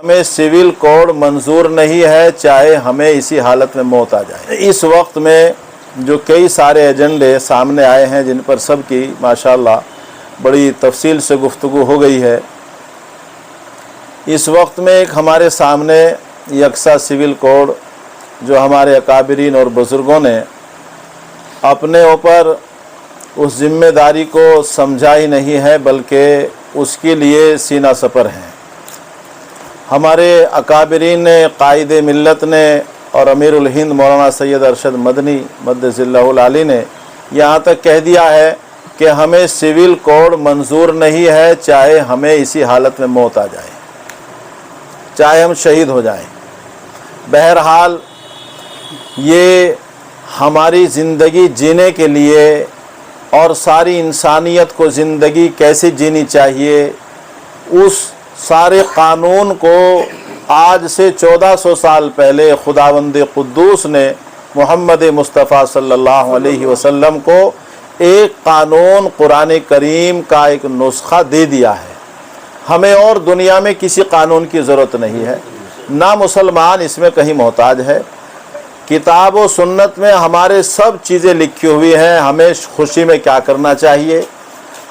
ہمیں civil code منظور نہیں ہے چاہے ہمیں اسی حالت میں موت آ جائے۔ اس وقت میں جو کئی سارے ایجنڈے سامنے آئے ہیں جن پر سب کی ماشاءاللہ بڑی تفصیل سے گفتگو ہو گئی ہے، اس وقت میں ایک ہمارے سامنے یکساں سول کوڈ جو ہمارے اکابرین اور بزرگوں نے اپنے اوپر اس ذمہ داری کو سمجھا ہی نہیں ہے بلکہ اس کے لیے سینہ سپر ہیں۔ ہمارے اکابرین نے، قائد ملت نے اور امیر الہند مولانا سید ارشد مدنی مدث اللہ العالی نے یہاں تک کہہ دیا ہے کہ ہمیں سول کوڈ منظور نہیں ہے چاہے ہمیں اسی حالت میں موت آ جائے، چاہے ہم شہید ہو جائیں۔ بہرحال یہ ہماری زندگی جینے کے لیے اور ساری انسانیت کو زندگی کیسے جینی چاہیے اس سارے قانون کو آج سے 1400 سال پہلے خداوند قدوس نے محمد مصطفیٰ صلی اللہ علیہ وسلم کو ایک قانون قرآن کریم کا ایک نسخہ دے دیا ہے۔ ہمیں اور دنیا میں کسی قانون کی ضرورت نہیں ہے، نہ مسلمان اس میں کہیں محتاج ہے۔ کتاب و سنت میں ہمارے سب چیزیں لکھی ہوئی ہیں، ہمیں خوشی میں کیا کرنا چاہیے،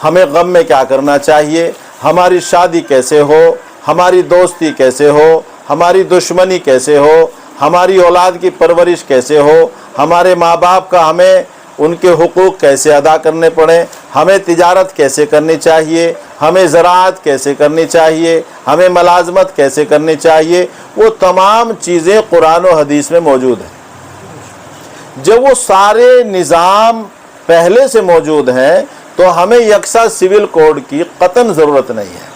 ہمیں غم میں کیا کرنا چاہیے، ہماری شادی کیسے ہو، ہماری دوستی کیسے ہو، ہماری دشمنی کیسے ہو، ہماری اولاد کی پرورش کیسے ہو، ہمارے ماں باپ کا ہمیں ان کے حقوق کیسے ادا کرنے پڑیں، ہمیں تجارت کیسے کرنی چاہیے، ہمیں زراعت کیسے کرنی چاہیے، ہمیں ملازمت کیسے کرنی چاہیے، وہ تمام چیزیں قرآن و حدیث میں موجود ہیں۔ جب وہ سارے نظام پہلے سے موجود ہیں تو ہمیں یکساں سول کوڈ کی قطعاً ضرورت نہیں ہے،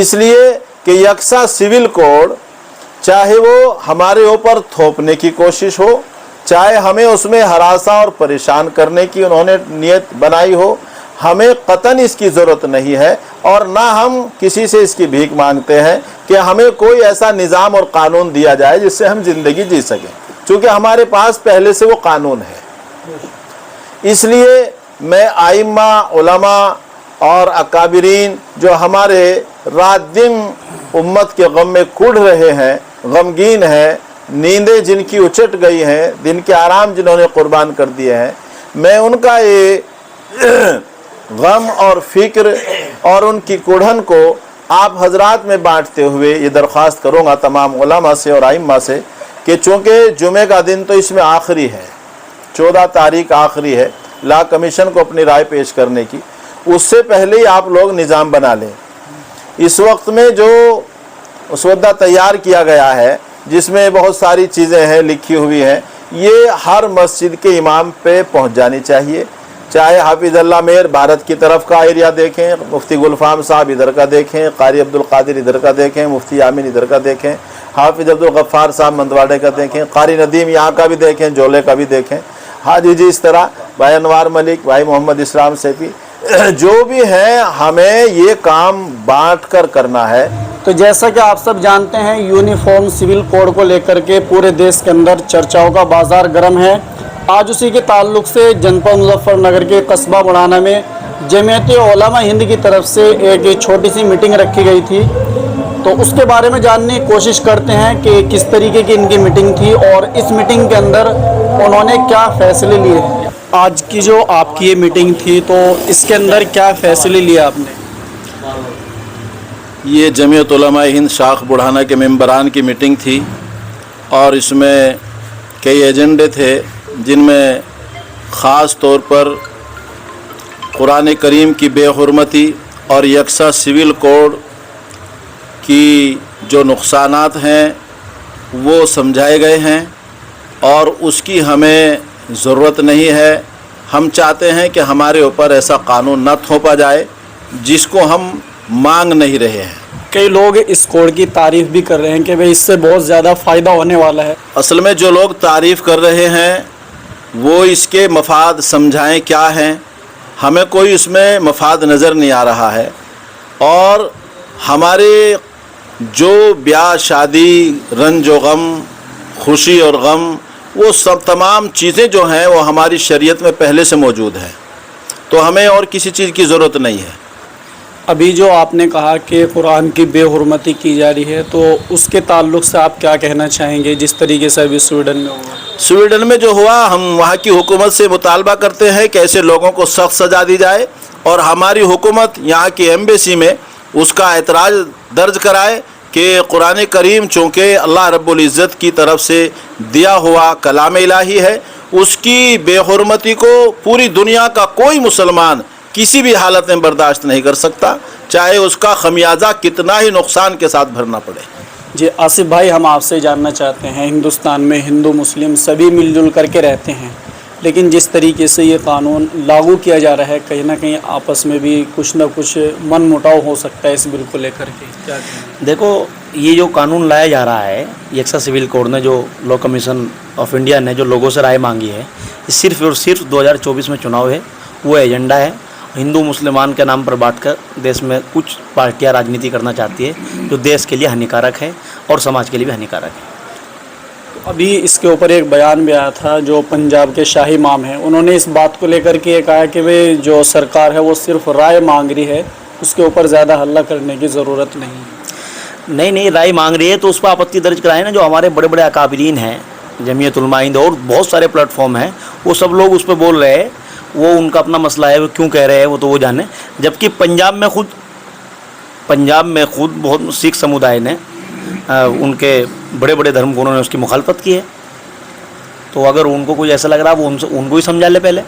اس لیے کہ یکساں سول کوڈ چاہے وہ ہمارے اوپر تھوپنے کی کوشش ہو، چاہے ہمیں اس میں ہراساں اور پریشان کرنے کی انہوں نے نیت بنائی ہو، ہمیں قطعاً اس کی ضرورت نہیں ہے، اور نہ ہم کسی سے اس کی بھیک مانگتے ہیں کہ ہمیں کوئی ایسا نظام اور قانون دیا جائے جس سے ہم زندگی جی سکیں، چونکہ ہمارے پاس پہلے سے وہ قانون ہے۔ اس لیے میں ائمہ، علماء اور اکابرین جو ہمارے رات دن امت کے غم میں کڑ رہے ہیں، غمگین ہیں، نیندیں جن کی اچٹ گئی ہیں، دن کے آرام جنہوں نے قربان کر دیے ہیں، میں ان کا یہ غم اور فکر اور ان کی کڑھن کو آپ حضرات میں بانٹتے ہوئے یہ درخواست کروں گا تمام علماء سے اور ائمہ سے کہ چونکہ جمعے کا دن تو اس میں آخری ہے، 14 تاریخ آخری ہے لا کمیشن کو اپنی رائے پیش کرنے کی، اس سے پہلے ہی آپ لوگ نظام بنا لیں۔ اس وقت میں جو مسودہ تیار کیا گیا ہے جس میں بہت ساری چیزیں ہیں لکھی ہوئی ہیں، یہ ہر مسجد کے امام پہ پہنچ جانی چاہیے، چاہے حافظ اللہ میر بھارت کی طرف کا ایریا دیکھیں، مفتی گلفام صاحب ادھر کا دیکھیں، قاری عبد القادر ادھر کا دیکھیں، مفتی یامین ادھر کا دیکھیں، حافظ عبد الغفار صاحب مندواڑے کا دیکھیں، قاری ندیم یہاں کا بھی دیکھیں، جولے کا بھی دیکھیں، حاجی جی اس طرح، بھائی انوار ملک، بھائی محمد اسلام سیفی، جو بھی ہیں ہمیں یہ کام بانٹ کر کرنا ہے۔ تو جیسا کہ آپ سب جانتے ہیں یونیفارم سول کوڈ کو لے کر کے پورے دیش کے اندر چرچاؤں کا بازار گرم ہے۔ آج اسی کے تعلق سے جنپد مظفر نگر کے قصبہ مڑانہ میں جمعیت علماء ہند کی طرف سے ایک چھوٹی سی میٹنگ رکھی گئی تھی، تو اس کے بارے میں جاننے کی کوشش کرتے ہیں کہ کس طریقے کی ان کی میٹنگ تھی اور اس میٹنگ کے اندر انہوں نے کیا فیصلے لیے۔ آج کی جو آپ کی یہ میٹنگ تھی تو اس کے اندر کیا فیصلے لیے آپ نے؟ یہ جمعیت علماء ہند شاخ بڑھانہ کے ممبران کی میٹنگ تھی اور اس میں کئی ایجنڈے تھے جن میں خاص طور پر قرآن کریم کی بے حرمتی اور یکساں سول کوڈ کی جو نقصانات ہیں وہ سمجھائے گئے ہیں، اور اس کی ہمیں ضرورت نہیں ہے۔ ہم چاہتے ہیں کہ ہمارے اوپر ایسا قانون نہ تھوپا جائے جس کو ہم مانگ نہیں رہے ہیں۔ کئی لوگ اس کوڈ کی تعریف بھی کر رہے ہیں کہ بھئی اس سے بہت زیادہ فائدہ ہونے والا ہے۔ اصل میں جو لوگ تعریف کر رہے ہیں وہ اس کے مفاد سمجھائیں کیا ہیں، ہمیں کوئی اس میں مفاد نظر نہیں آ رہا ہے، اور ہمارے جو بیاہ شادی، رنج و غم، خوشی اور غم، وہ سب تمام چیزیں جو ہیں وہ ہماری شریعت میں پہلے سے موجود ہیں، تو ہمیں اور کسی چیز کی ضرورت نہیں ہے۔ ابھی جو آپ نے کہا کہ قرآن کی بے حرمتی کی جا رہی ہے تو اس کے تعلق سے آپ کیا کہنا چاہیں گے جس طریقے سے ابھی سویڈن میں ہوا؟ سویڈن میں جو ہوا، ہم وہاں کی حکومت سے مطالبہ کرتے ہیں کہ ایسے لوگوں کو سخت سزا دی جائے، اور ہماری حکومت یہاں کی ایمبیسی میں اس کا اعتراض درج کرائے کہ قرآن کریم چونکہ اللہ رب العزت کی طرف سے دیا ہوا کلام الہی ہے، اس کی بے حرمتی کو پوری دنیا کا کوئی مسلمان کسی بھی حالت میں برداشت نہیں کر سکتا، چاہے اس کا خمیازہ کتنا ہی نقصان کے ساتھ بھرنا پڑے۔ جی آصف بھائی، ہم آپ سے جاننا چاہتے ہیں، ہندوستان میں ہندو مسلم سبھی مل جل کر کے رہتے ہیں، لیکن جس طریقے سے یہ قانون لاگو کیا جا رہا ہے کہیں نہ کہیں آپس میں بھی کچھ نہ کچھ من مٹاؤ ہو سکتا ہے اس بل کو لے کر کے، کیا کہیں؟ دیکھو، یہ جو قانون لایا جا رہا ہے، یکساں سول کوڈ نے جو لا کمیشن آف انڈیا نے جو لوگوں سے رائے مانگی ہے، یہ صرف اور صرف 2024 میں چناؤ ہے، وہ ایجنڈا ہے ہندو مسلمان کے نام پر بانٹ کر دیش میں کچھ پارٹیاں راجنیتی کرنا چاہتی ہے جو دیش کے لیے ہانیکارک ہے اور سماج کے لیے بھی ہانیکارک ہے۔ ابھی اس کے اوپر ایک بیان بھی آیا تھا، جو پنجاب کے شاہی امام ہیں انہوں نے اس بات کو لے کر کے یہ کہا کہ بھئی جو سرکار ہے وہ صرف رائے مانگ رہی ہے، اس کے اوپر زیادہ حلہ کرنے کی ضرورت نہیں۔ نہیں، رائے مانگ رہی ہے تو اس پر آپتی درج کرائیں نا، جو ہمارے بڑے بڑے اکابرین ہیں، جمعیت علماء ہند اور بہت سارے پلیٹ فارم ہیں، وہ سب لوگ اس پہ بول رہے ہیں، وہ ان کا اپنا مسئلہ ہے، وہ کیوں کہہ رہے ہیں وہ تو وہ جانے۔ جبکہ پنجاب میں خود بہت سکھ سمودائے نے ان کے بڑے بڑے دھرم گروں نے اس کی مخالفت کی ہے، تو اگر ان کو کوئی ایسا لگ رہا ہے وہ ان کو ہی سمجھا لے پہلے۔